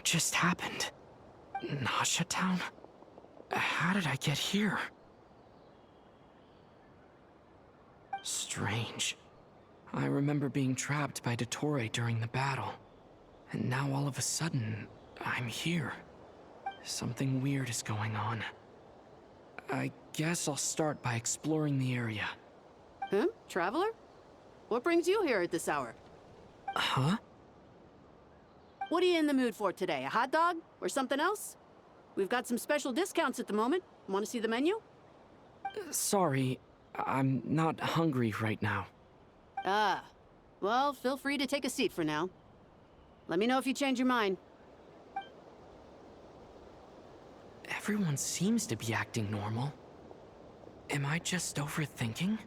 just happened? Nasha Town? How did I get here? Strange. I remember being trapped by Dottore during the battle. And now all of a sudden, I'm here. Something weird is going on. I guess I'll start by exploring the area. Traveler? What brings you here at this hour? Huh? What are you in the mood for today? A hot dog? Or something else? We've got some special discounts at the moment. Want to see the menu? Sorry, I'm not hungry right now. Ah. Well, feel free to take a seat for now. Let me know if you change your mind. Everyone seems to be acting normal. Am I just overthinking?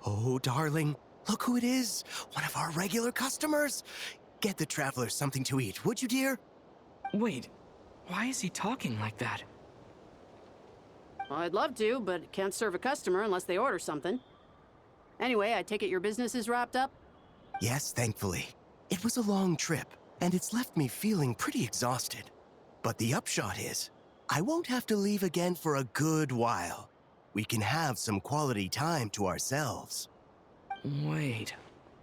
Oh, darling, look who it is. One of our regular customers. Get the traveler something to eat, would you, dear? Wait, why is he talking like that? Well, I'd love to, but can't serve a customer unless they order something. Anyway, I take it your business is wrapped up? Yes, thankfully. It was a long trip, and it's left me feeling pretty exhausted. But the upshot is, I won't have to leave again for a good while. We can have some quality time to ourselves. Wait,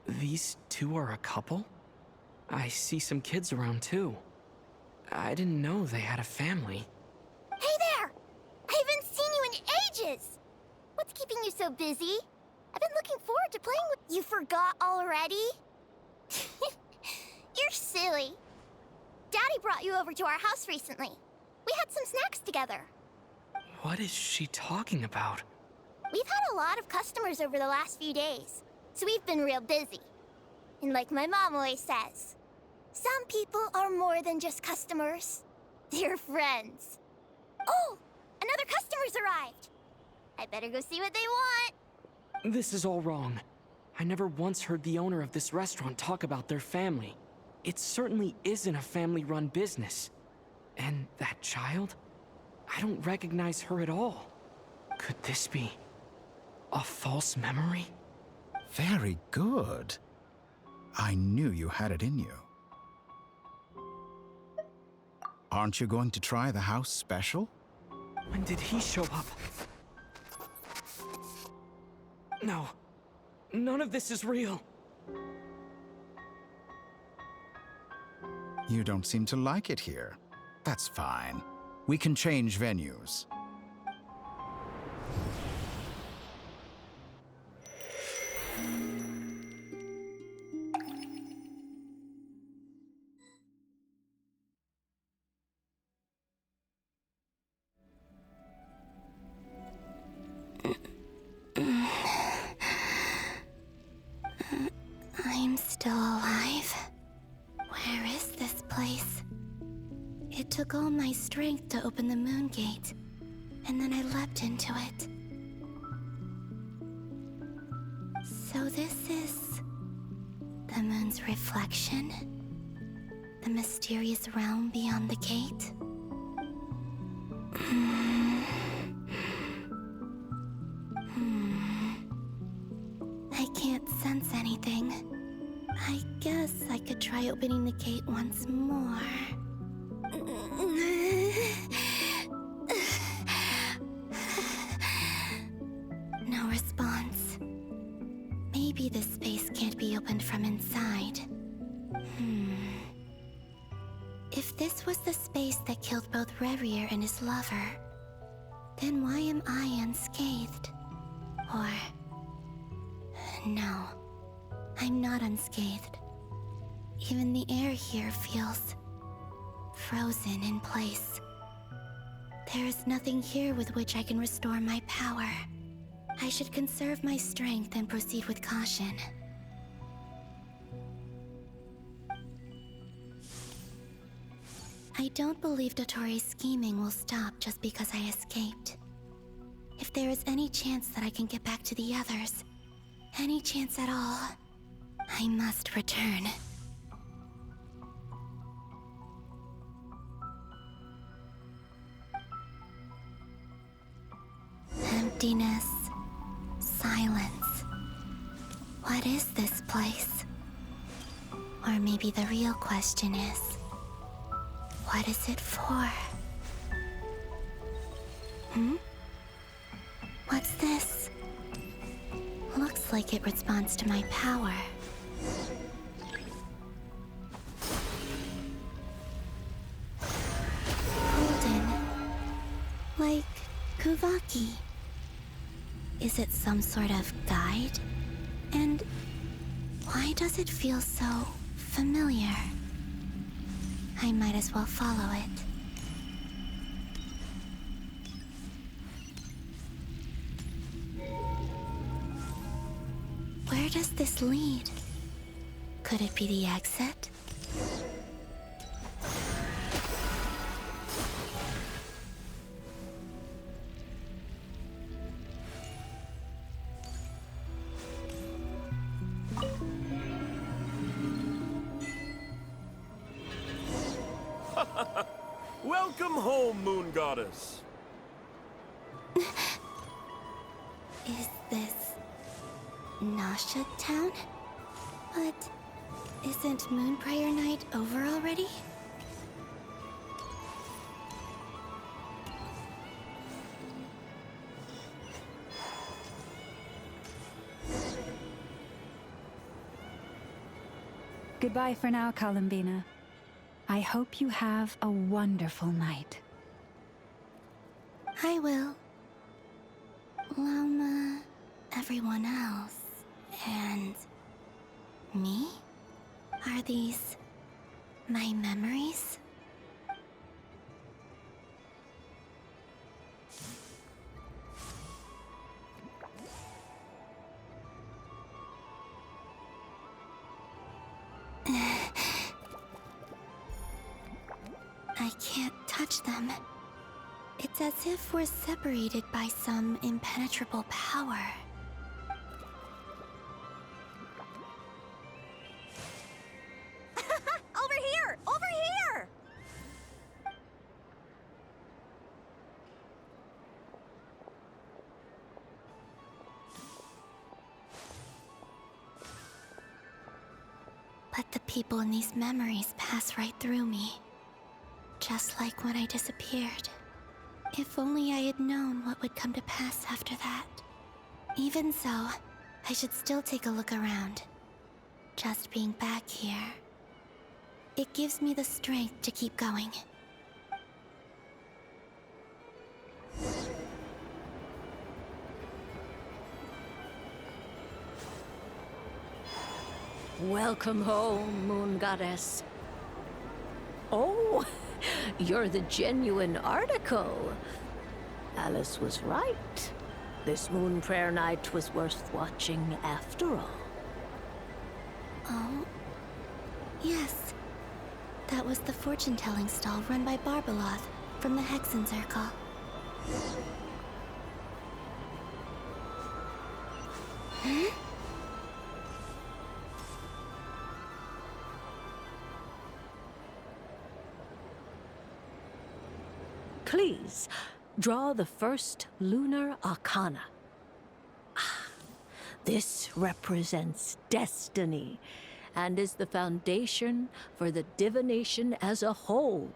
these two are a couple? I see some kids around too. I didn't know they had a family. Hey there! I haven't seen you in ages! What's keeping you so busy? I've been looking forward to playing with you. Forgot already? You're silly. Daddy brought you over to our house recently. We had some snacks together. What is she talking about? We've had a lot of customers over the last few days, so we've been real busy. And like my mom always says, some people are more than just customers. They're friends. Oh, another customer's arrived. I better go see what they want. This is all wrong. I never once heard the owner of this restaurant talk about their family. It certainly isn't a family-run business. And that child? I don't recognize her at all. Could this be a false memory? Very good. I knew you had it in you. Aren't you going to try the house special? When did he show up? No. None of this is real. You don't seem to like it here. That's fine. We can change venues. I'm still alive. Where is this place? It took all my strength to open the moon gate, and then I leapt into it. So this is the moon's reflection? The mysterious realm beyond the gate? I can't sense anything. I guess I could try opening the gate once more. No response. Maybe this space can't be opened from inside. If this was the space that killed both Revier and his lover, then why am I unscathed? Or... no, I'm not unscathed. Even the air here feels frozen in place. There is nothing here with which I can restore my power. I should conserve my strength and proceed with caution. I don't believe Dottore's scheming will stop just because I escaped. If there is any chance that I can get back to the others, any chance at all, I must return. Emptiness, silence. What is this place? Or maybe the real question is, What is it for? Hmm? What's this? Looks like it responds to my power. Golden. Like Kuvaki. Is it some sort of guide? And why does it feel so familiar? I might as well follow it. Where does this lead? Could it be the exit? Welcome home, Moon Goddess. Is this Nasha Town? But isn't Moon Prayer Night over already? Goodbye for now, Columbina. I hope you have a wonderful night. I will. Lama, everyone else, and me? Are these my memories? I can't touch them. It's as if we're separated by some impenetrable power. Over here! Over here! But the people in these memories pass right through me. Just like when I disappeared. If only I had known what would come to pass after that. Even so, I should still take a look around. Just being back here, it gives me the strength to keep going. Welcome home, Moon Goddess. Oh, you're the genuine article. Alice was right. This Moon Prayer Night was worth watching after all. Oh? Yes. That was the fortune-telling stall run by Barbeloth from the Hexen Circle. Huh? Please, draw the first lunar arcana. Ah, this represents destiny and is the foundation for the divination as a whole.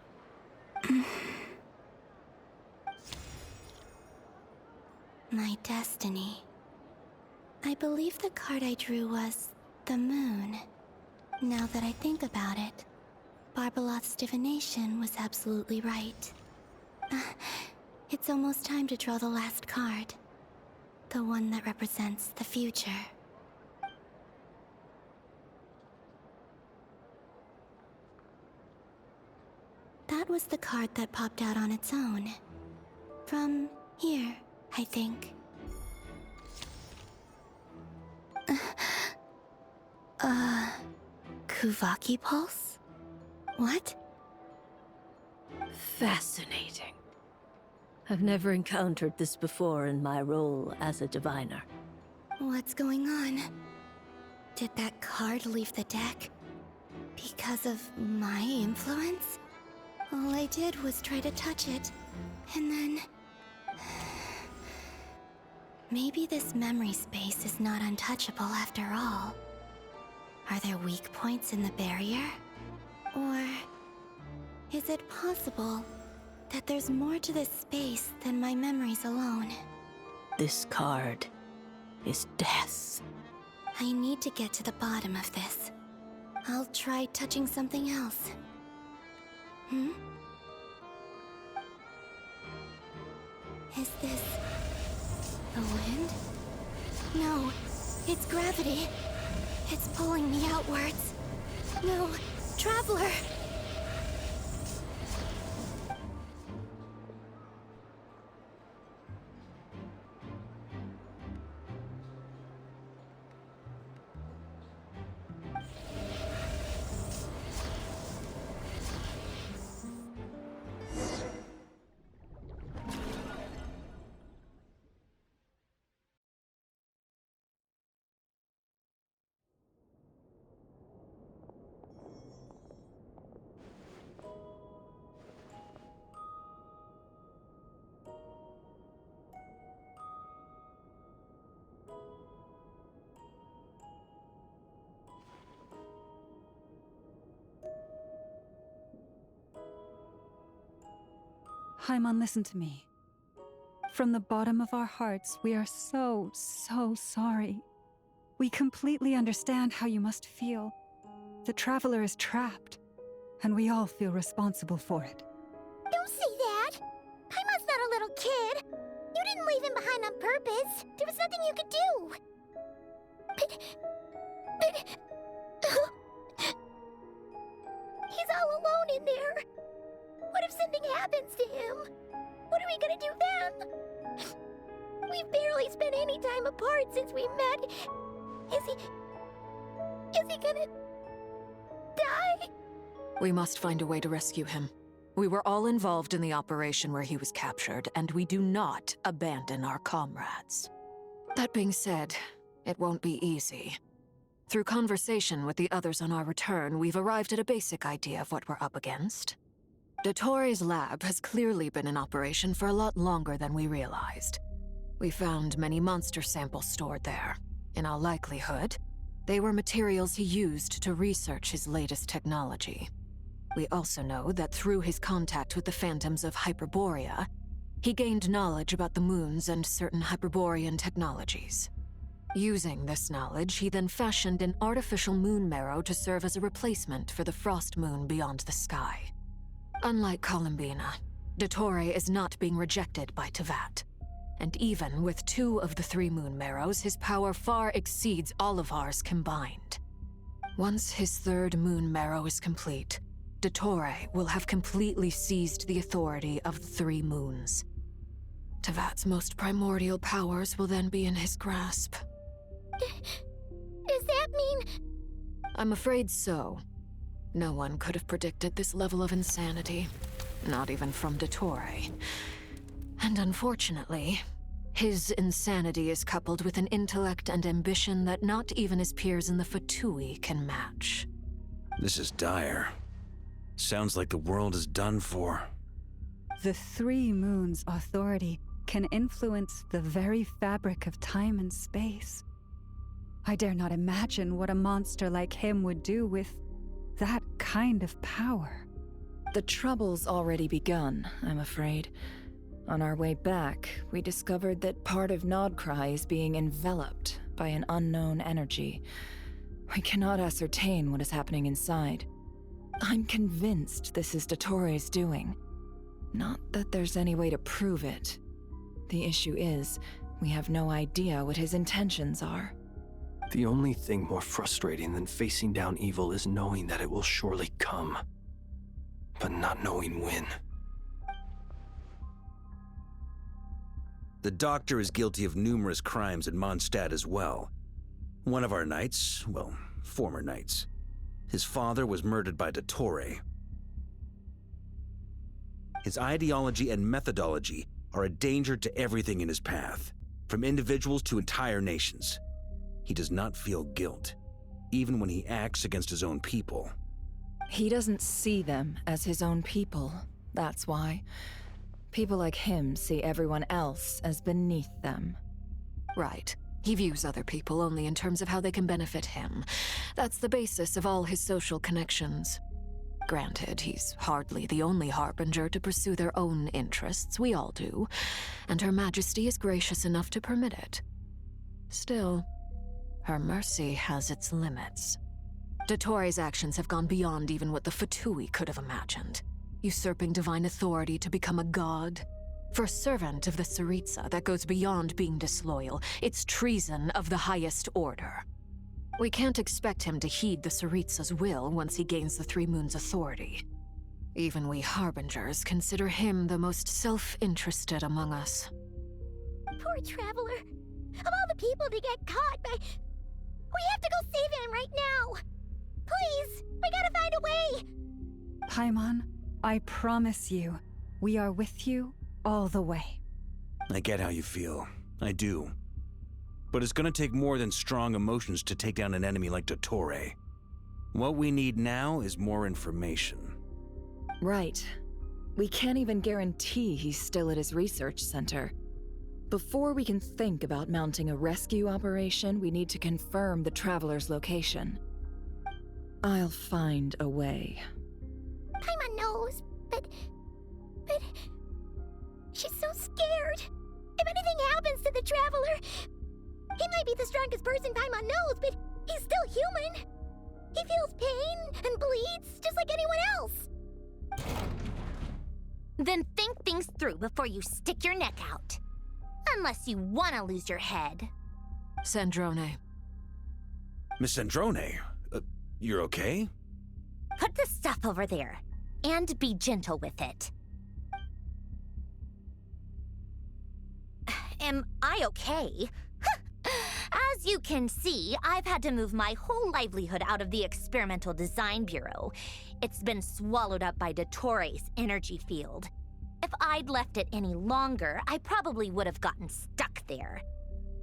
My destiny. I believe the card I drew was the moon. Now that I think about it, Barbeloth's divination was absolutely right. It's almost time to draw the last card. The one that represents the future. That was the card that popped out on its own. From here, I think. Kuvaki Pulse? What? Fascinating. I've never encountered this before in my role as a diviner. What's going on? Did that card leave the deck? Because of my influence? All I did was try to touch it, and then... Maybe this memory space is not untouchable after all. Are there weak points in the barrier? Or Is it possible that there's more to this space than my memories alone? This card is death. I need to get to the bottom of this. I'll try touching something else. Is this the wind? No, it's gravity. It's pulling me outwards. No, Traveler! Haimon, listen to me. From the bottom of our hearts, we are so sorry. We completely understand how you must feel. The Traveler is trapped, and we all feel responsible for it. Don't say that! Haimon's not a little kid! You didn't leave him behind on purpose! There was nothing you could do! But... He's all alone in there! What if something happens to him? What are we gonna do then? We've barely spent any time apart since we met. Is he gonna... die? We must find a way to rescue him. We were all involved in the operation where he was captured, and we do not abandon our comrades. That being said, it won't be easy. Through conversation with the others on our return, we've arrived at a basic idea of what we're up against. Dottore's lab has clearly been in operation for a lot longer than we realized. We found many monster samples stored there. In all likelihood, they were materials he used to research his latest technology. We also know that through his contact with the phantoms of Hyperborea, he gained knowledge about the moons and certain Hyperborean technologies. Using this knowledge, he then fashioned an artificial moon marrow to serve as a replacement for the frost moon beyond the sky. Unlike Columbina, Dottore is not being rejected by Teyvat. And even with 2 of the 3 moon marrows, his power far exceeds all of ours combined. Once his 3rd moon marrow is complete, Dottore will have completely seized the authority of the 3 moons. Teyvat's most primordial powers will then be in his grasp. Does that mean... I'm afraid so. No one could have predicted this level of insanity. Not even from Dottore. And unfortunately, his insanity is coupled with an intellect and ambition that not even his peers in the Fatui can match. This is dire. Sounds like the world is done for. The 3 moons' authority can influence the very fabric of time and space. I dare not imagine what a monster like him would do with that kind of power. The trouble's already begun, I'm afraid. On our way back, we discovered that part of Krai is being enveloped by an unknown energy. We cannot ascertain what is happening inside. I'm convinced this is Dottore's doing. Not that there's any way to prove it. The issue is, we have no idea what his intentions are. The only thing more frustrating than facing down evil is knowing that it will surely come, but not knowing when. The Doctor is guilty of numerous crimes in Mondstadt as well. One of our knights, well, former knights, his father was murdered by Dottore. His ideology and methodology are a danger to everything in his path, from individuals to entire nations. He does not feel guilt, even when he acts against his own people. He doesn't see them as his own people, that's why. People like him see everyone else as beneath them. Right. He views other people only in terms of how they can benefit him. That's the basis of all his social connections. Granted, he's hardly the only harbinger to pursue their own interests. We all do, and Her Majesty is gracious enough to permit it. Still, her mercy has its limits. Dottore's actions have gone beyond even what the Fatui could have imagined. Usurping divine authority to become a god. For a servant of the Tsaritsa, that goes beyond being disloyal. It's treason of the highest order. We can't expect him to heed the Tsaritsa's will once he gains the Three Moons' authority. Even we Harbingers consider him the most self-interested among us. Poor Traveler. Of all the people to get caught by... We have to go save him right now! Please! We gotta find a way! Paimon, I promise you, we are with you all the way. I get how you feel. I do. But it's gonna take more than strong emotions to take down an enemy like Dottore. What we need now is more information. Right. We can't even guarantee he's still at his research center. Before we can think about mounting a rescue operation, we need to confirm the Traveler's location. I'll find a way. Paimon knows, but... She's so scared. If anything happens to the Traveler... He might be the strongest person Paimon knows, but he's still human. He feels pain and bleeds just like anyone else. Then think things through before you stick your neck out. Unless you want to lose your head. Sandrone. Miss Sandrone, you're okay? Put the stuff over there, and be gentle with it. Am I okay? As you can see, I've had to move my whole livelihood out of the Experimental Design Bureau. It's been swallowed up by Dottore's energy field. If I'd left it any longer, I probably would have gotten stuck there.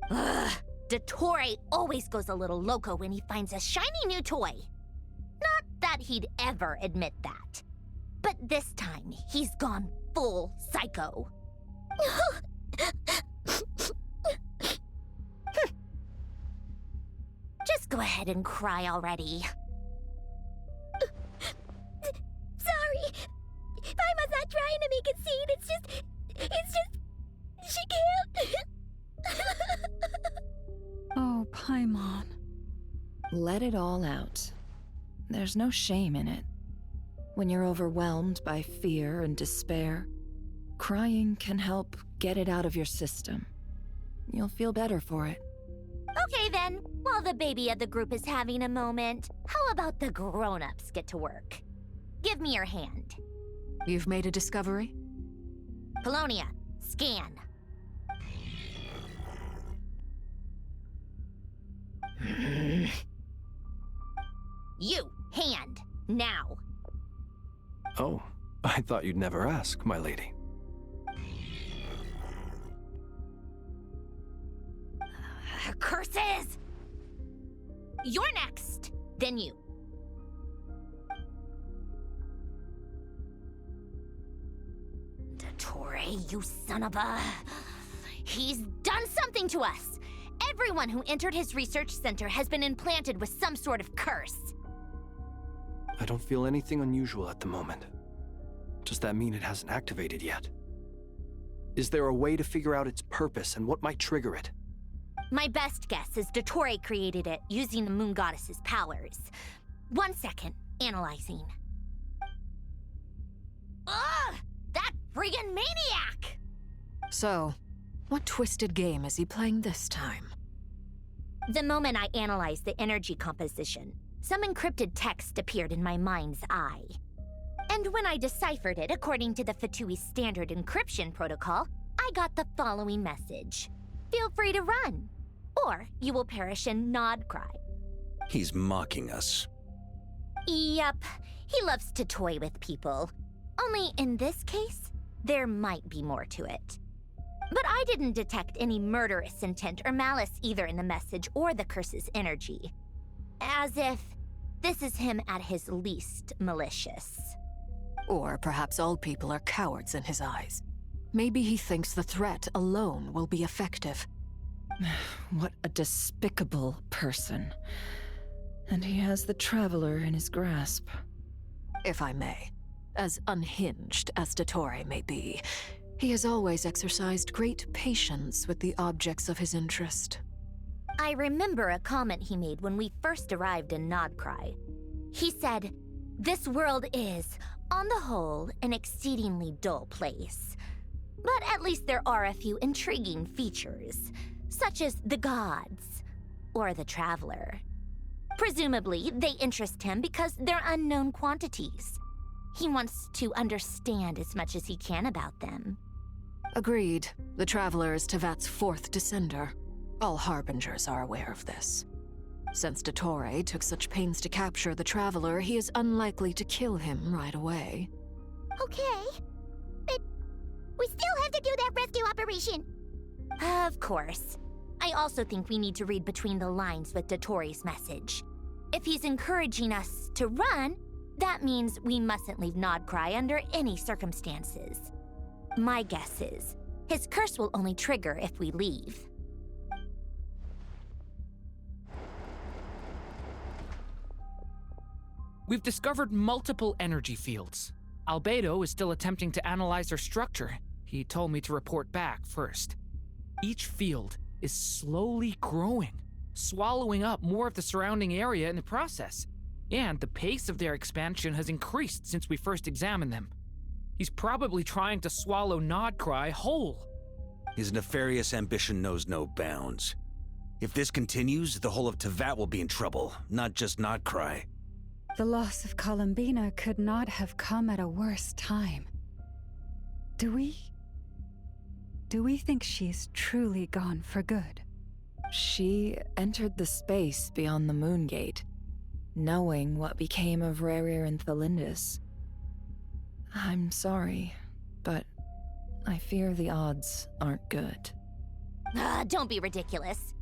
Ugh, Dottore always goes a little loco when he finds a shiny new toy. Not that he'd ever admit that. But this time, he's gone full psycho. Just go ahead and cry already. Sorry. Paimon's not trying to make a scene. It's just... She can't. Oh, Paimon. Let it all out. There's no shame in it. When you're overwhelmed by fear and despair, crying can help get it out of your system. You'll feel better for it. Okay then, while the baby of the group is having a moment, how about the grown-ups get to work? Give me your hand. You've made a discovery? Polonia, scan. You, hand, now. Oh, I thought you'd never ask, my lady. Curses! You're next, then you. Dottore, you son of a... He's done something to us! Everyone who entered his research center has been implanted with some sort of curse. I don't feel anything unusual at the moment. Does that mean it hasn't activated yet? Is there a way to figure out its purpose and what might trigger it? My best guess is Dottore created it using the Moon Goddess's powers. 1 second, analyzing. Ugh! That friggin' maniac! So, what twisted game is he playing this time? The moment I analyzed the energy composition, some encrypted text appeared in my mind's eye. And when I deciphered it according to the Fatui standard encryption protocol, I got the following message. Feel free to run, or you will perish in Nod Krai. He's mocking us. Yep, he loves to toy with people. Only in this case, there might be more to it. But I didn't detect any murderous intent or malice either in the message or the curse's energy. As if this is him at his least malicious. Or perhaps all people are cowards in his eyes. Maybe he thinks the threat alone will be effective. What a despicable person. And he has the Traveler in his grasp. if I may. As unhinged as Dottore may be, he has always exercised great patience with the objects of his interest. I remember a comment he made when we first arrived in Nodkrai. He said, "This world is, on the whole, an exceedingly dull place. But at least there are a few intriguing features, such as the gods, or the traveler. Presumably, they interest him because they're unknown quantities. He wants to understand as much as he can about them." Agreed. The Traveler is Tevat's fourth descender. All Harbingers are aware of this. Since Dottore took such pains to capture the Traveler, he is unlikely to kill him right away. Okay. But we still have to do that rescue operation. Of course. I also think we need to read between the lines with Dottore's message. If he's encouraging us to run, that means we mustn't leave Nodkrai under any circumstances. My guess is, his curse will only trigger if we leave. We've discovered multiple energy fields. Albedo is still attempting to analyze their structure. He told me to report back first. Each field is slowly growing, swallowing up more of the surrounding area in the process. And the pace of their expansion has increased since we first examined them. He's probably trying to swallow Nodkrai whole. His nefarious ambition knows no bounds. If this continues, the whole of Tevat will be in trouble, not just Nodkrai. The loss of Columbina could not have come at a worse time. Do we think she's truly gone for good? She entered the space beyond the Moon Gate, knowing what became of Rerir and Thalindus. I'm sorry, but I fear the odds aren't good. Don't be ridiculous.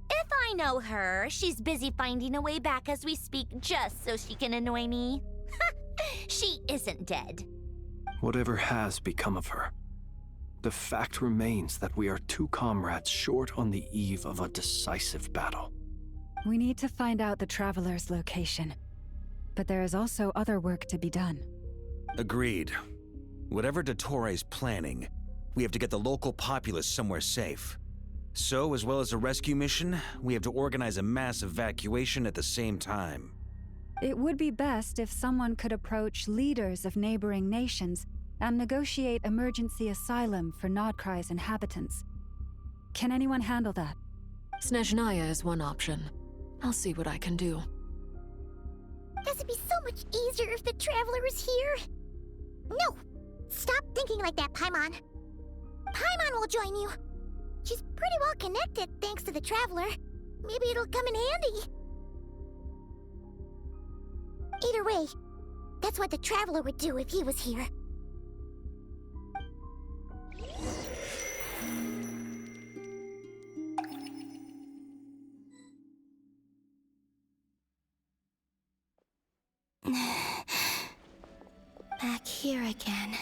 If I know her, she's busy finding a way back as we speak just so she can annoy me. She isn't dead. Whatever has become of her, the fact remains that we are two comrades short on the eve of a decisive battle. We need to find out the Traveler's location. But there is also other work to be done. Agreed. Whatever Dottore's planning, we have to get the local populace somewhere safe. So, as well as a rescue mission, we have to organize a mass evacuation at the same time. It would be best if someone could approach leaders of neighboring nations and negotiate emergency asylum for Nodkrai's inhabitants. Can anyone handle that? Snezhnaya is one option. I'll see what I can do. This would be so much easier if the Traveler was here. No! Stop thinking like that, Paimon. Paimon will join you. She's pretty well connected thanks to the Traveler. Maybe it'll come in handy. Either way, that's what the Traveler would do if he was here. Back here again.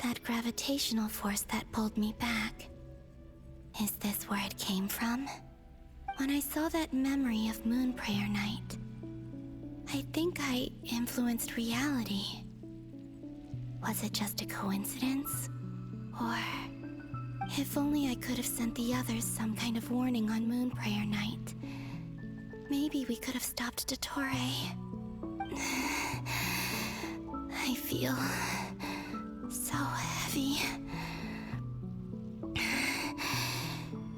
That gravitational force that pulled me back. Is this where it came from? When I saw that memory of Moon Prayer Night, I think I influenced reality. Was it just a coincidence? Or if only I could have sent the others some kind of warning on Moon Prayer Night. Maybe we could have stopped Dottore. I feel so heavy.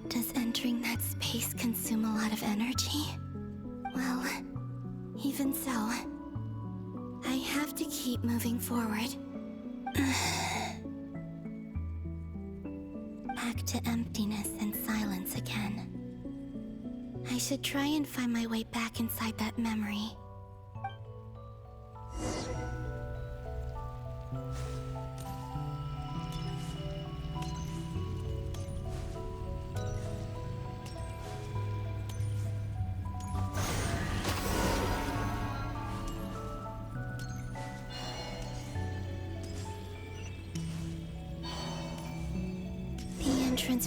Does entering that space consume a lot of energy? Well, even so, I have to keep moving forward. Back to emptiness and silence again. I should try and find my way back inside that memory.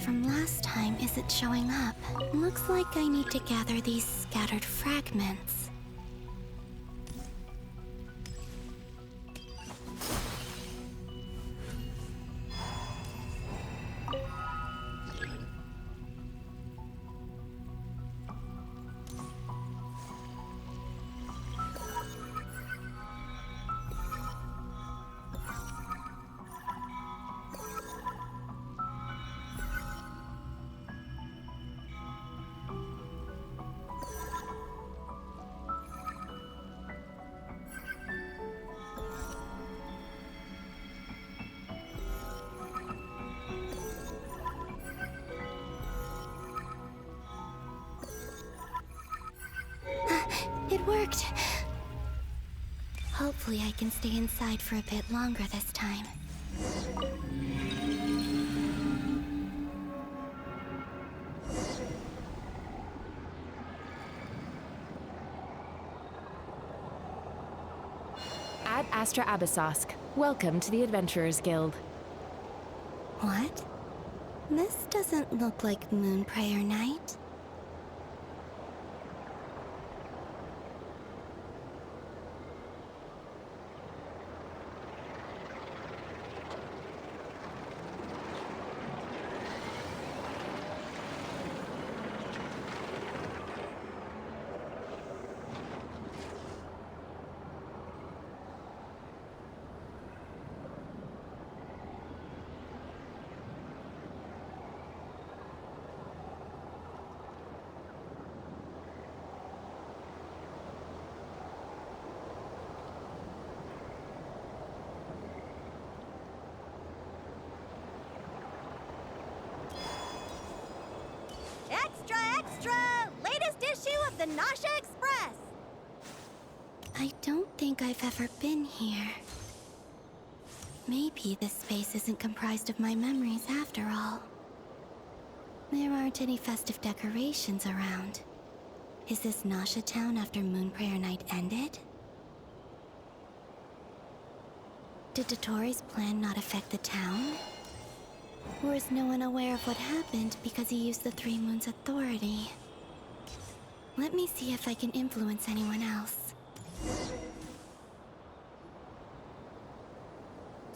From last time isn't showing up. Looks like I need to gather these scattered fragments. It worked. Hopefully I can stay inside for a bit longer this time. Ad Astra Abyssosk. Welcome to the Adventurers Guild. What? This doesn't look like Moon Prayer Night. Extra, extra! Latest issue of the Nasha Express! I don't think I've ever been here. Maybe this space isn't comprised of my memories after all. There aren't any festive decorations around. Is this Nasha Town after Moon Prayer Night ended? Did Dottore's plan not affect the town? Or is no one aware of what happened because he used the Three Moons' authority? Let me see if I can influence anyone else.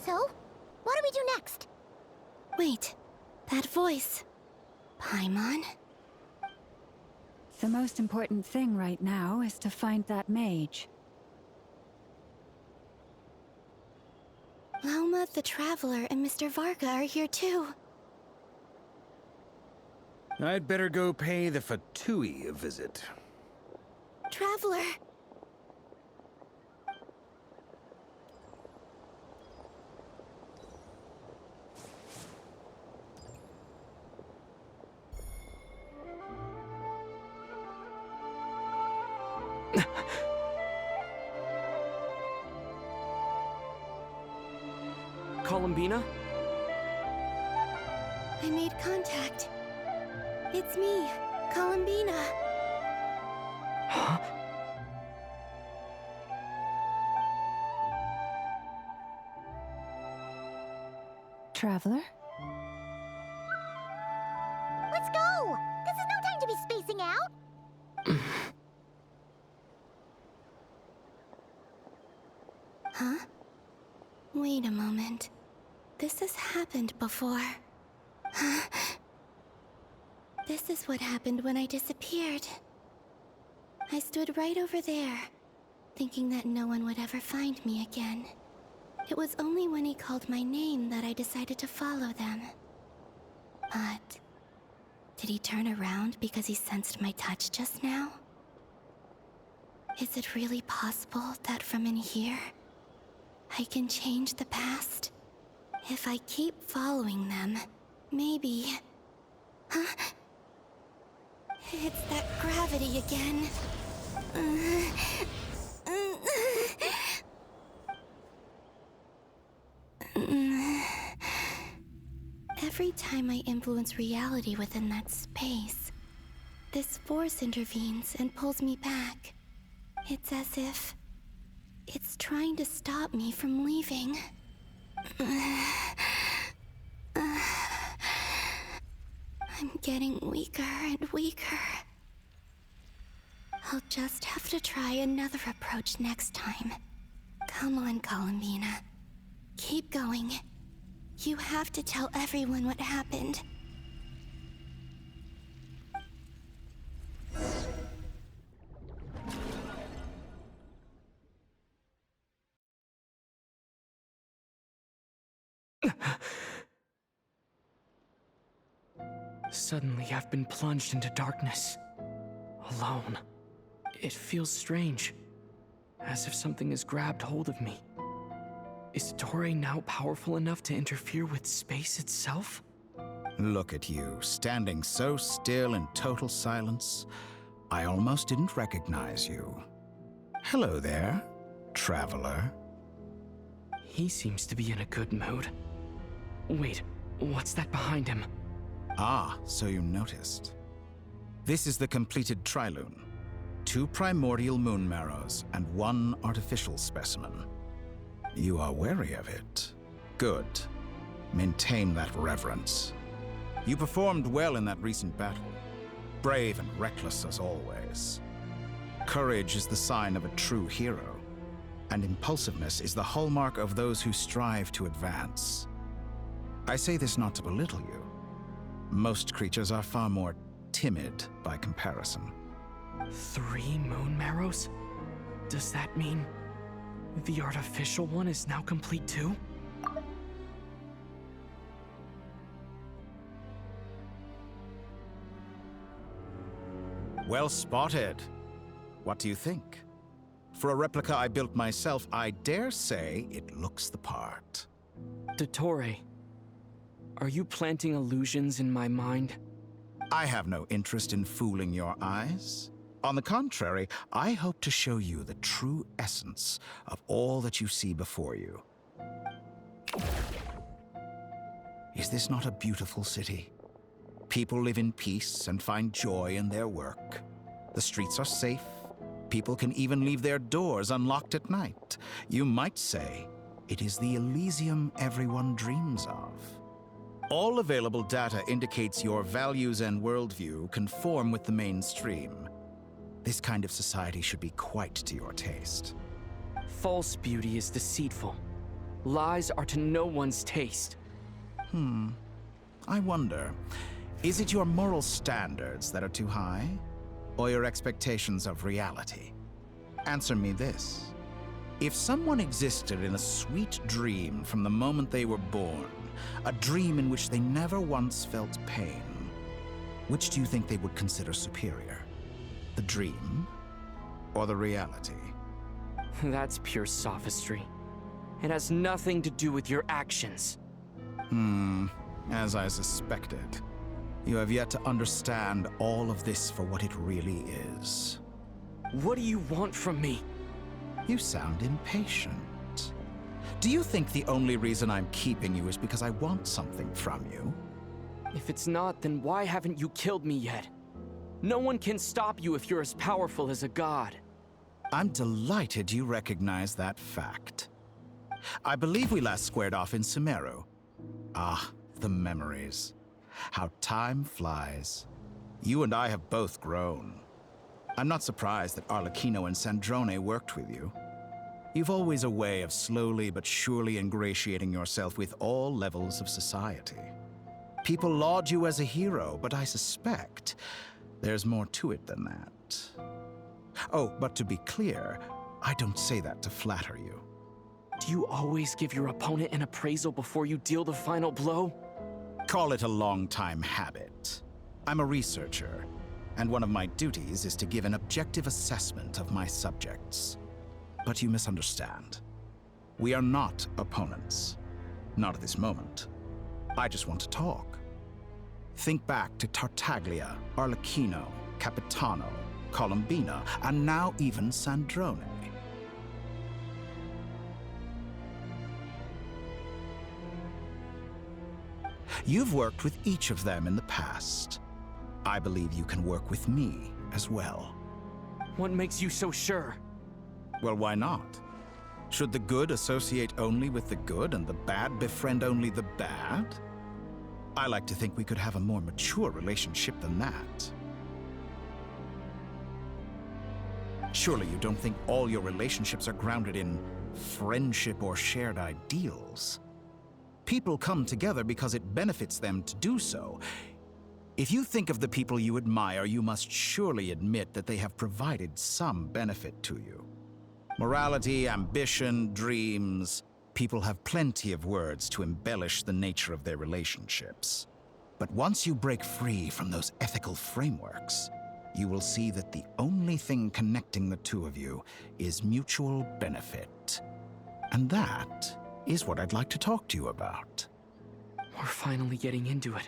So, what do we do next? Wait, that voice. Paimon? The most important thing right now is to find that mage. Lauma the Traveler and Mr. Varga are here too. I'd better go pay the Fatui a visit. Traveler! Columbina? I made contact. It's me, Columbina. Huh? Traveler? Let's go! This is no time to be spacing out! Huh? Wait a moment. This has happened before. This is what happened when I disappeared. I stood right over there, thinking that no one would ever find me again. It was only when he called my name that I decided to follow them. But did he turn around because he sensed my touch just now? Is it really possible that from in here, I can change the past? If I keep following them, maybe... Huh? It's that gravity again. Every time I influence reality within that space, this force intervenes and pulls me back. It's as if it's trying to stop me from leaving. I'm getting weaker and weaker. I'll just have to try another approach next time. Come on, Columbina. Keep going. You have to tell everyone what happened. Suddenly, I've been plunged into darkness. Alone. It feels strange. As if something has grabbed hold of me. Is Dottore now powerful enough to interfere with space itself? Look at you, standing so still in total silence. I almost didn't recognize you. Hello there, traveler. He seems to be in a good mood. Wait, what's that behind him? Ah, so you noticed. This is the completed trilune. 2 primordial moon marrows and 1 artificial specimen. You are wary of it. Good. Maintain that reverence. You performed well in that recent battle. Brave and reckless as always. Courage is the sign of a true hero, and impulsiveness is the hallmark of those who strive to advance. I say this not to belittle you. Most creatures are far more timid by comparison. 3 moon marrows? Does that mean the artificial one is now complete too? Well spotted. What do you think? For a replica I built myself, I dare say it looks the part. Dottore, are you planting illusions in my mind? I have no interest in fooling your eyes. On the contrary, I hope to show you the true essence of all that you see before you. Is this not a beautiful city? People live in peace and find joy in their work. The streets are safe. People can even leave their doors unlocked at night. You might say it is the Elysium everyone dreams of. All available data indicates your values and worldview conform with the mainstream. This kind of society should be quite to your taste. False beauty is deceitful. Lies are to no one's taste. I wonder, is it your moral standards that are too high? Or your expectations of reality? Answer me this. If someone existed in a sweet dream from the moment they were born, a dream in which they never once felt pain, which do you think they would consider superior? The dream or the reality? That's pure sophistry. It has nothing to do with your actions. As I suspected. You have yet to understand all of this for what it really is. What do you want from me? You sound impatient. Do you think the only reason I'm keeping you is because I want something from you? If it's not, then why haven't you killed me yet? No one can stop you if you're as powerful as a god. I'm delighted you recognize that fact. I believe we last squared off in Sumeru. Ah, the memories. How time flies. You and I have both grown. I'm not surprised that Arlecchino and Sandrone worked with you. You've always a way of slowly but surely ingratiating yourself with all levels of society. People laud you as a hero, but I suspect there's more to it than that. Oh, but to be clear, I don't say that to flatter you. Do you always give your opponent an appraisal before you deal the final blow? Call it a long-time habit. I'm a researcher, and one of my duties is to give an objective assessment of my subjects. But you misunderstand. We are not opponents. Not at this moment. I just want to talk. Think back to Tartaglia, Arlecchino, Capitano, Colombina, and now even Sandrone. You've worked with each of them in the past. I believe you can work with me as well. What makes you so sure? Well, why not? Should the good associate only with the good and the bad befriend only the bad? I like to think we could have a more mature relationship than that. Surely you don't think all your relationships are grounded in friendship or shared ideals? People come together because it benefits them to do so. If you think of the people you admire, you must surely admit that they have provided some benefit to you. Morality, ambition, dreams. People have plenty of words to embellish the nature of their relationships. But once you break free from those ethical frameworks, you will see that the only thing connecting the two of you is mutual benefit. And that is what I'd like to talk to you about. We're finally getting into it.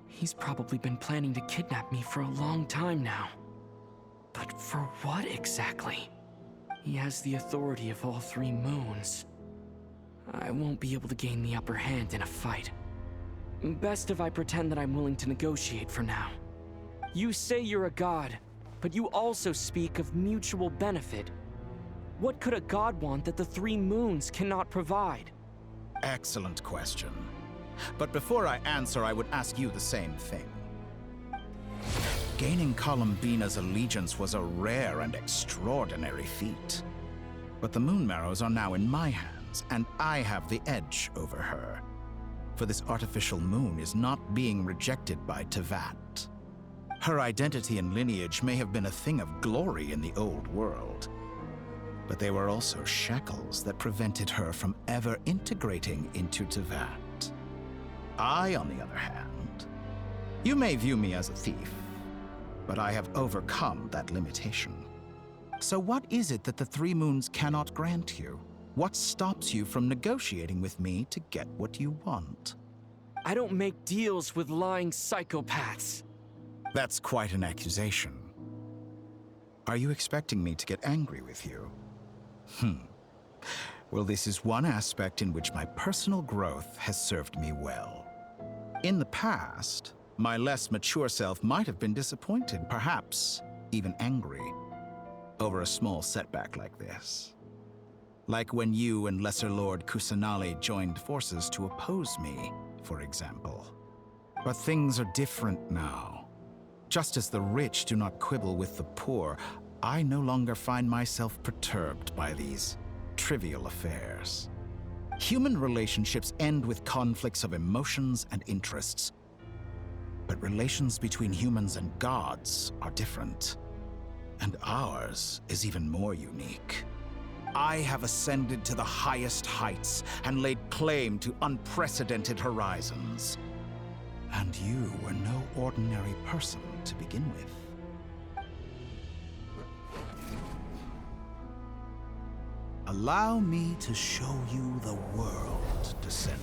He's probably been planning to kidnap me for a long time now. But for what exactly? He has the authority of all three moons. I won't be able to gain the upper hand in a fight. Best if I pretend that I'm willing to negotiate for now. You say you're a god, but you also speak of mutual benefit. What could a god want that the three moons cannot provide? Excellent question. But before I answer, I would ask you the same thing. Gaining Columbina's allegiance was a rare and extraordinary feat. But the Moon Marrows are now in my hands, and I have the edge over her. For this artificial moon is not being rejected by Tevat. Her identity and lineage may have been a thing of glory in the old world, but they were also shackles that prevented her from ever integrating into Tevat. I, on the other hand, you may view me as a thief, but I have overcome that limitation. So what is it that the Three Moons cannot grant you? What stops you from negotiating with me to get what you want? I don't make deals with lying psychopaths. That's quite an accusation. Are you expecting me to get angry with you? Well, this is one aspect in which my personal growth has served me well. In the past, my less mature self might have been disappointed, perhaps even angry, over a small setback like this. Like when you and Lesser Lord Kusanali joined forces to oppose me, for example. But things are different now. Just as the rich do not quibble with the poor, I no longer find myself perturbed by these trivial affairs. Human relationships end with conflicts of emotions and interests. But relations between humans and gods are different. And ours is even more unique. I have ascended to the highest heights and laid claim to unprecedented horizons. And you were no ordinary person to begin with. Allow me to show you the world, Descender.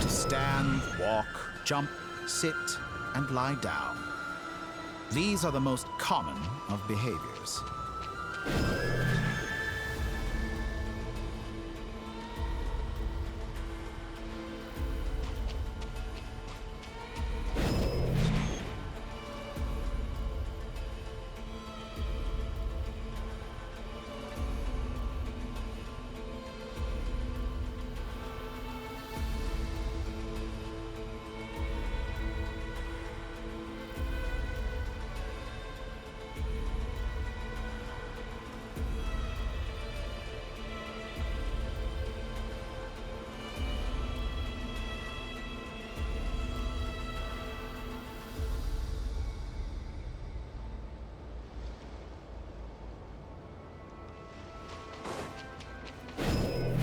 To stand, walk, jump, sit, and lie down. These are the most common of behaviors.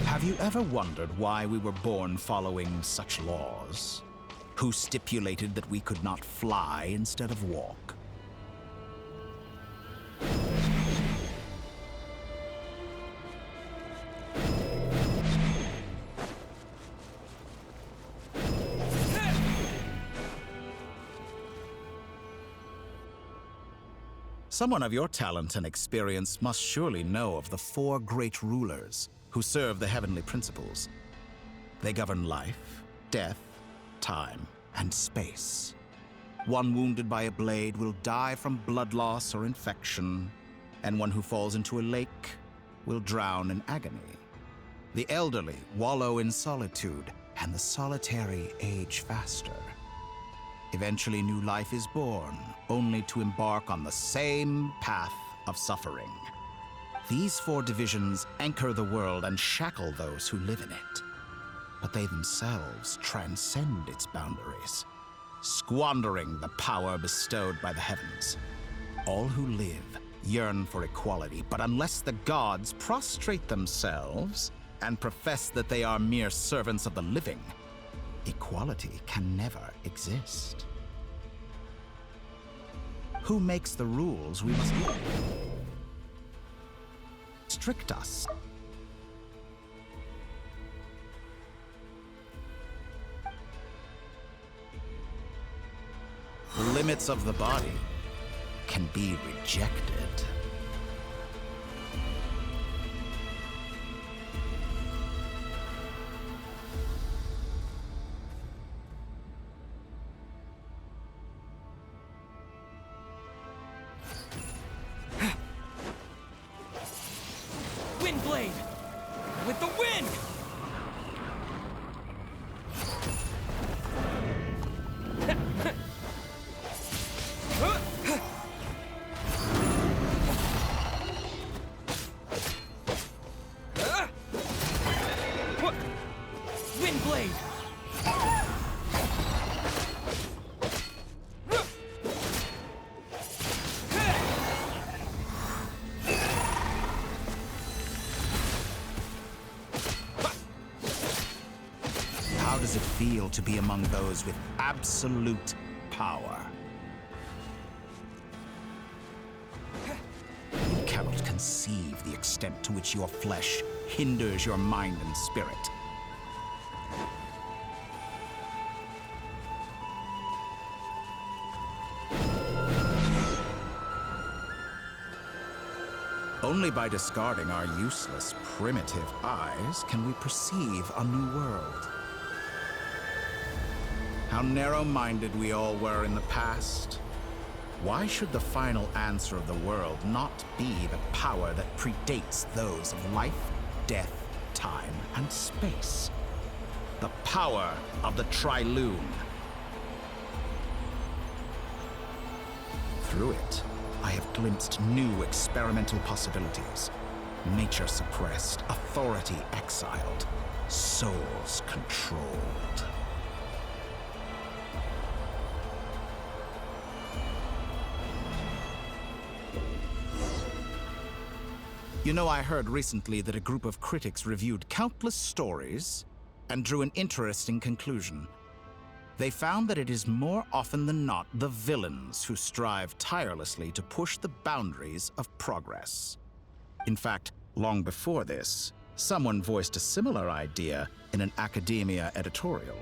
Have you ever wondered why we were born following such laws? Who stipulated that we could not fly instead of walk? Someone of your talent and experience must surely know of the 4 great rulers who serve the heavenly principles. They govern life, death, time, and space. One wounded by a blade will die from blood loss or infection, and one who falls into a lake will drown in agony. The elderly wallow in solitude, and the solitary age faster. Eventually, new life is born, only to embark on the same path of suffering. These 4 divisions anchor the world and shackle those who live in it. But they themselves transcend its boundaries, squandering the power bestowed by the heavens. All who live yearn for equality, but unless the gods prostrate themselves and profess that they are mere servants of the living, equality can never exist. Who makes the rules we must live? Strict us. The limits of the body can be rejected. Windblade! With the wind! Windblade! How does it feel to be among those with absolute power? You cannot conceive the extent to which your flesh hinders your mind and spirit. Only by discarding our useless, primitive eyes can we perceive a new world. How narrow-minded we all were in the past. Why should the final answer of the world not be the power that predates those of life, death, time, and space? The power of the Trilune. Through it, I have glimpsed new experimental possibilities. Nature suppressed, authority exiled, souls controlled. You know, I heard recently that a group of critics reviewed countless stories and drew an interesting conclusion. They found that it is more often than not the villains who strive tirelessly to push the boundaries of progress. In fact, long before this, someone voiced a similar idea in an academia editorial.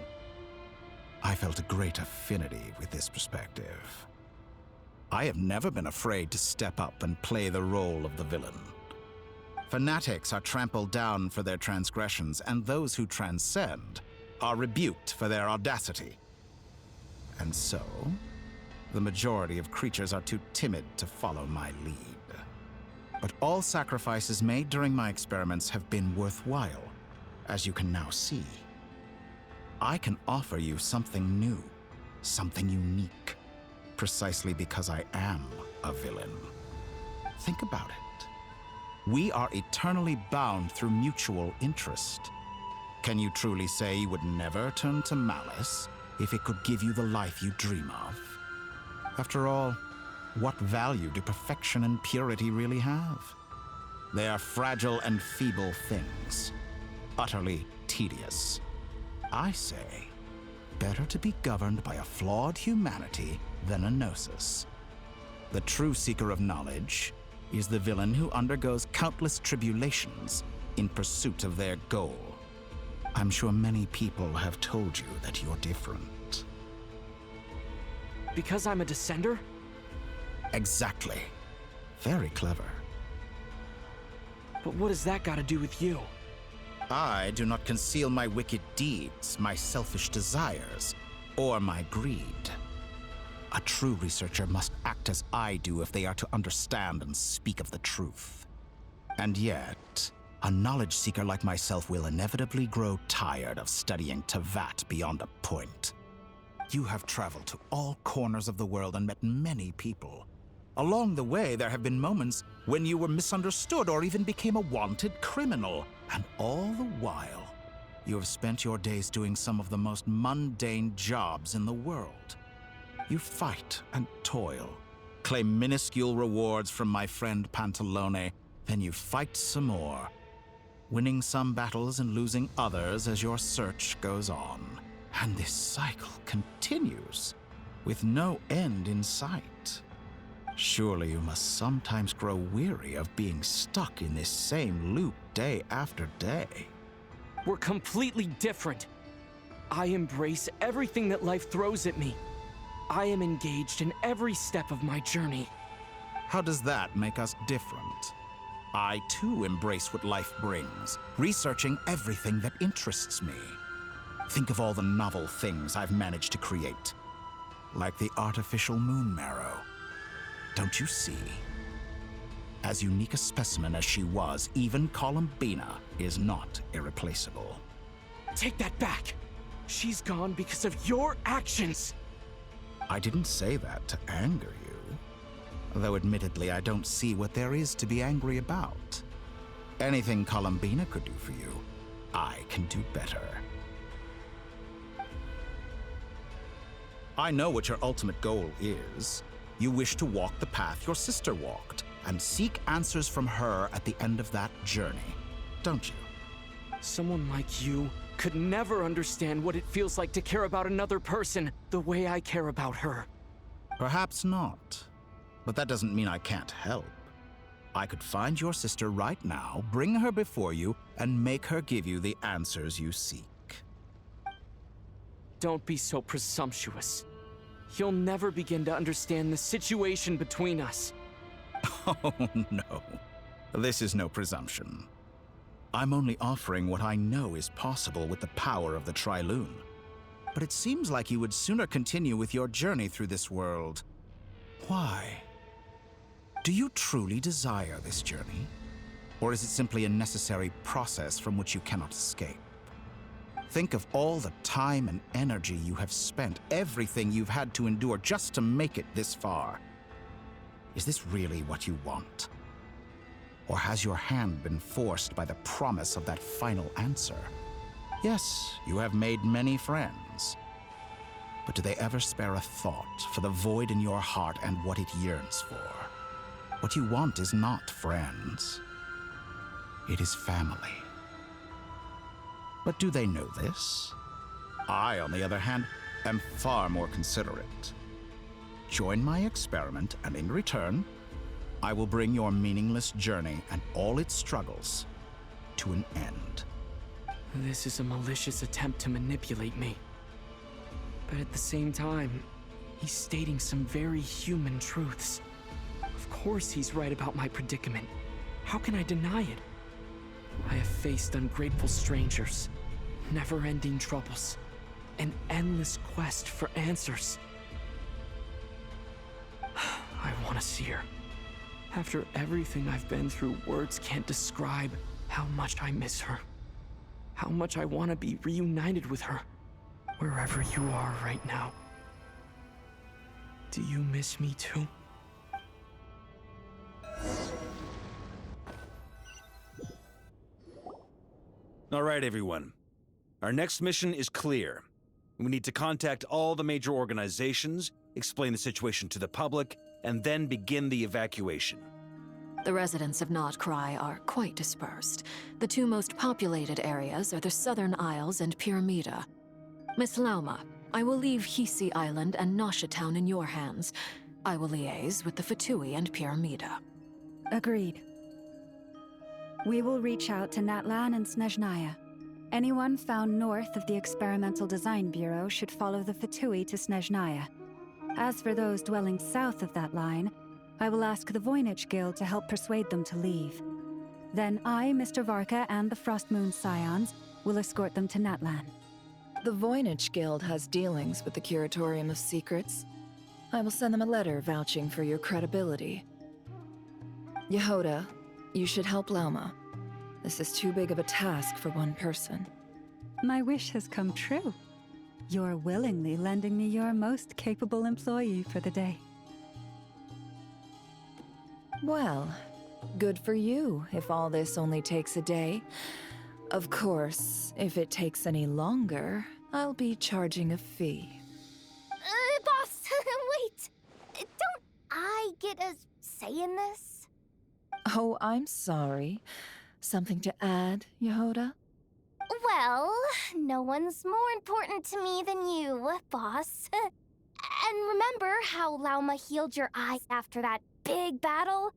I felt a great affinity with this perspective. I have never been afraid to step up and play the role of the villain. Fanatics are trampled down for their transgressions, and those who transcend are rebuked for their audacity. And so, the majority of creatures are too timid to follow my lead. But all sacrifices made during my experiments have been worthwhile, as you can now see. I can offer you something new, something unique, precisely because I am a villain. Think about it. We are eternally bound through mutual interest. Can you truly say you would never turn to malice if it could give you the life you dream of? After all, what value do perfection and purity really have? They are fragile and feeble things, utterly tedious. I say, better to be governed by a flawed humanity than a gnosis. The true seeker of knowledge is the villain who undergoes countless tribulations in pursuit of their goal. I'm sure many people have told you that you're different. Because I'm a descender? Exactly. Very clever. But what does that got to do with you? I do not conceal my wicked deeds, my selfish desires, or my greed. A true researcher must act as I do if they are to understand and speak of the truth. And yet, a knowledge seeker like myself will inevitably grow tired of studying Tavat beyond a point. You have traveled to all corners of the world and met many people. Along the way, there have been moments when you were misunderstood or even became a wanted criminal. And all the while, you have spent your days doing some of the most mundane jobs in the world. You fight and toil, claim minuscule rewards from my friend Pantalone, then you fight some more, winning some battles and losing others as your search goes on. And this cycle continues, with no end in sight. Surely you must sometimes grow weary of being stuck in this same loop day after day. We're completely different. I embrace everything that life throws at me. I am engaged in every step of my journey. How does that make us different? I too embrace what life brings, researching everything that interests me. Think of all the novel things I've managed to create, like the artificial moon marrow. Don't you see? As unique a specimen as she was, even Columbina is not irreplaceable. Take that back! She's gone because of your actions! I didn't say that to anger you. Though admittedly, I don't see what there is to be angry about. Anything Columbina could do for you, I can do better. I know what your ultimate goal is. You wish to walk the path your sister walked, and seek answers from her at the end of that journey, don't you? Someone like you could never understand what it feels like to care about another person the way I care about her. Perhaps not, but that doesn't mean I can't help. I could find your sister right now, bring her before you, and make her give you the answers you seek. Don't be so presumptuous. You'll never begin to understand the situation between us. Oh, no. This is no presumption. I'm only offering what I know is possible with the power of the Trilune. But it seems like you would sooner continue with your journey through this world. Why? Do you truly desire this journey? Or is it simply a necessary process from which you cannot escape? Think of all the time and energy you have spent, everything you've had to endure just to make it this far. Is this really what you want? Or has your hand been forced by the promise of that final answer? Yes, you have made many friends. But do they ever spare a thought for the void in your heart and what it yearns for? What you want is not friends. It is family. But do they know this? I, on the other hand, am far more considerate. Join my experiment, and in return, I will bring your meaningless journey and all its struggles to an end. This is a malicious attempt to manipulate me. But at the same time, he's stating some very human truths. Of course he's right about my predicament. How can I deny it? I have faced ungrateful strangers, never-ending troubles, an endless quest for answers. I want to see her. After everything I've been through, words can't describe how much I miss her. How much I want to be reunited with her, wherever you are right now. Do you miss me too? All right, everyone. Our next mission is clear. We need to contact all the major organizations, explain the situation to the public, and then begin the evacuation. The residents of Nod Krai are quite dispersed. The two most populated areas are the Southern Isles and Pyramida. Miss Lauma, I will leave Hisi Island and Nasha Town in your hands. I will liaise with the Fatui and Pyramida. Agreed. We will reach out to Natlan and Snezhnaya. Anyone found north of the Experimental Design Bureau should follow the Fatui to Snezhnaya. As for those dwelling south of that line, I will ask the Voynich Guild to help persuade them to leave. Then I, Mr. Varka, and the Frostmoon Scions will escort them to Natlan. The Voynich Guild has dealings with the Curatorium of Secrets. I will send them a letter vouching for your credibility. Yehoda, you should help Lauma. This is too big of a task for one person. My wish has come true. You're willingly lending me your most capable employee for the day. Well, good for you if all this only takes a day. Of course, if it takes any longer, I'll be charging a fee. Boss, wait. Don't I get a say in this? Oh, I'm sorry. Something to add, Yehoda? Well, no one's more important to me than you, boss. And remember how Lauma healed your eyes after that big battle?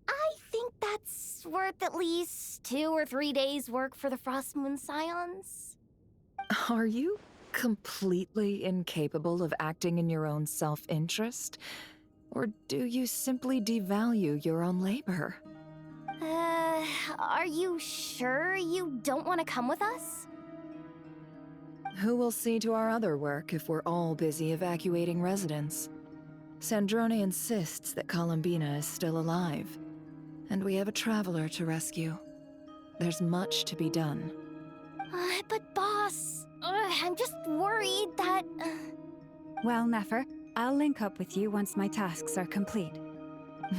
I think that's worth at least 2 or 3 days' work for the Frostmoon Scions. Are you completely incapable of acting in your own self-interest? Or do you simply devalue your own labor? Are you sure you don't want to come with us? Who will see to our other work if we're all busy evacuating residents? Sandrone insists that Columbina is still alive, and we have a traveler to rescue. There's much to be done. But boss, I'm just worried that... Well, Nefer, I'll link up with you once my tasks are complete.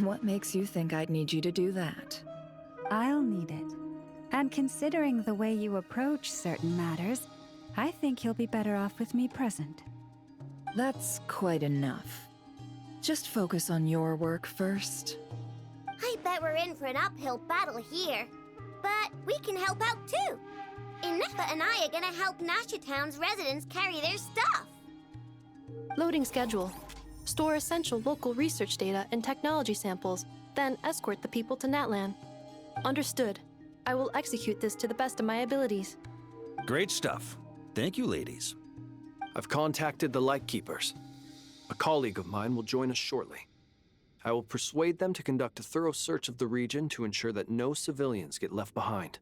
What makes you think I'd need you to do that? I'll need it. And considering the way you approach certain matters, I think you'll be better off with me present. That's quite enough. Just focus on your work first. I bet we're in for an uphill battle here. But we can help out too. Inefa and I are gonna help Nashatown's residents carry their stuff. Loading schedule. Store essential local research data and technology samples, then escort the people to Natlan. Understood. I will execute this to the best of my abilities. Great stuff. Thank you, ladies. I've contacted the Lightkeepers. A colleague of mine will join us shortly. I will persuade them to conduct a thorough search of the region to ensure that no civilians get left behind.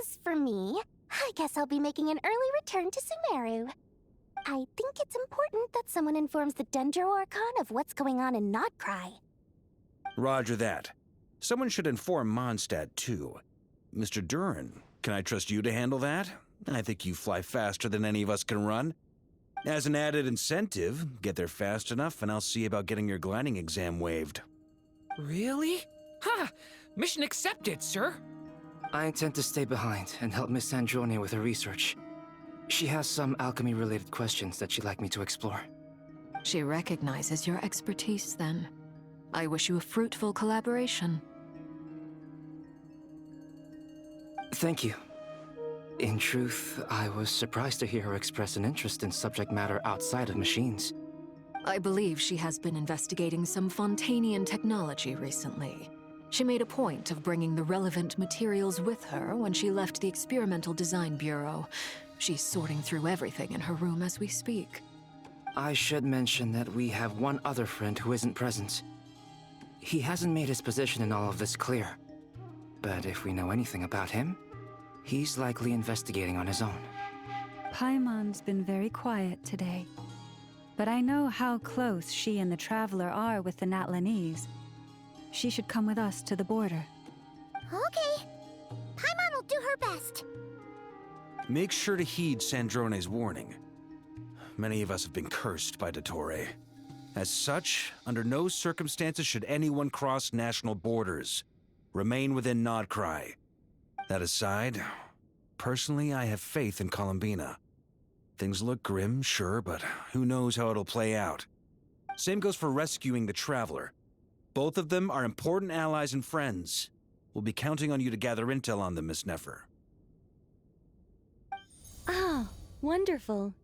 As for me, I guess I'll be making an early return to Sumeru. I think it's important that someone informs the Dendro Archon of what's going on in Nodcry. Roger that. Someone should inform Mondstadt, too. Mr. Durin, can I trust you to handle that? I think you fly faster than any of us can run. As an added incentive, get there fast enough and I'll see about getting your gliding exam waived. Really? Ha! Mission accepted, sir. I intend to stay behind and help Miss Sandrone with her research. She has some alchemy-related questions that she'd like me to explore. She recognizes your expertise, then. I wish you a fruitful collaboration. Thank you. In truth, I was surprised to hear her express an interest in subject matter outside of machines. I believe she has been investigating some Fontanian technology recently. She made a point of bringing the relevant materials with her when she left the Experimental Design Bureau. She's sorting through everything in her room as we speak. I should mention that we have one other friend who isn't present. He hasn't made his position in all of this clear. But if we know anything about him, he's likely investigating on his own. Paimon's been very quiet today. But I know how close she and the Traveler are with the Natlanese. She should come with us to the border. Okay. Paimon will do her best. Make sure to heed Sandrone's warning. Many of us have been cursed by Dottore. As such, under no circumstances should anyone cross national borders. Remain within Nodcry. That aside, personally I have faith in Columbina. Things look grim, sure, but who knows how it'll play out. Same goes for rescuing the Traveler. Both of them are important allies and friends. We'll be counting on you to gather intel on them, Miss Nefer. Oh, wonderful.